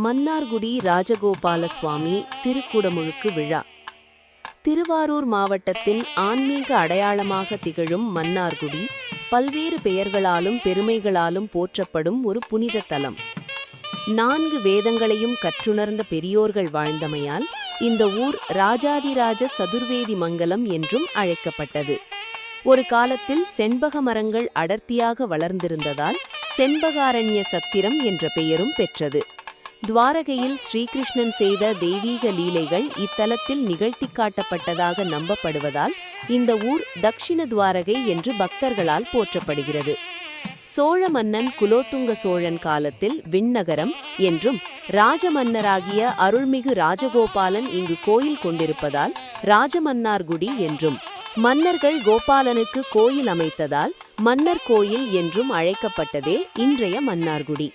மன்னார்குடி ராஜகோபால சுவாமி திருக்குடமுழுக்கு விழா. திருவாரூர் மாவட்டத்தின் ஆன்மீக அடையாளமாக திகழும் மன்னார்குடி பல்வேறு பெயர்களாலும் பெருமைகளாலும் போற்றப்படும் ஒரு புனித தலம். 4 வேதங்களையும் கற்றுணர்ந்த பெரியோர்கள் வாழ்ந்தமையால் இந்த ஊர் ராஜாதிராஜ சதுர்வேதி மங்கலம் என்றும் அழைக்கப்பட்டது. ஒரு காலத்தில் செண்பக மரங்கள் அடர்த்தியாக வளர்ந்திருந்ததால் செண்பகாரண்ய சத்திரம் என்ற பெயரும் பெற்றது. துவாரகையில் ஸ்ரீகிருஷ்ணன் செய்த தெய்வீக லீலைகள் இத்தலத்தில் நிகழ்த்தி காட்டப்பட்டதாக நம்பப்படுவதால் இந்த ஊர் தக்ஷிண துவாரகை என்று பக்தர்களால் போற்றப்படுகிறது. சோழ மன்னன் குலோத்துங்க சோழன் காலத்தில் விண்ணகரம் என்றும் ராஜமன்னராகிய அருள்மிகு ராஜகோபாலன் இங்கு கோயில் கொண்டிருப்பதால் ராஜமன்னார்குடி என்றும், மன்னர்கள் கோபாலனுக்கு கோயில் அமைத்ததால் மன்னர் கோயில் என்றும் அழைக்கப்பட்டதே இன்றைய மன்னார்குடி.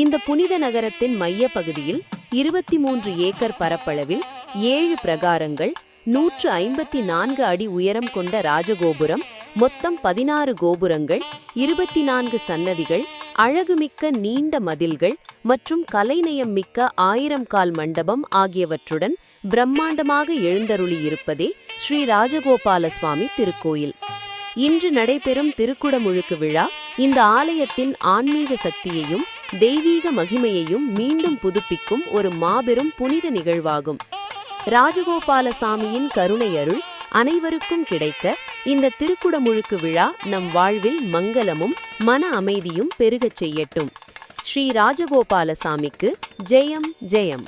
இந்த புனித நகரத்தின் மைய பகுதியில் 23 ஏக்கர் பரப்பளவில் 7 பிரகாரங்கள், 154 அடி உயரம் கொண்ட ராஜகோபுரம், மொத்தம் 16 கோபுரங்கள், 24 சன்னதிகள், அழகுமிக்க நீண்ட மதில்கள் மற்றும் கலைநயம் மிக்க 1000 கால் மண்டபம் ஆகியவற்றுடன் பிரம்மாண்டமாக எழுந்தருளி இருப்பதே ஸ்ரீ ராஜகோபால சுவாமி திருக்கோயில். இன்று நடைபெறும் திருக்குடமுழுக்கு விழா இந்த ஆலயத்தின் ஆன்மீக சக்தியையும் தெய்வீக மகிமையையும் மீண்டும் புதுப்பிக்கும் ஒரு மாபெரும் புனித நிகழ்வாகும். ராஜகோபால சாமியின் கருணை அருள் அனைவருக்கும் கிடைக்க இந்த திருக்குடமுழுக்கு விழா நம் வாழ்வில் மங்களமும் மன அமைதியும் பெருகச் செய்யட்டும். ஸ்ரீ ராஜகோபால சாமிக்கு ஜெயம் ஜெயம்.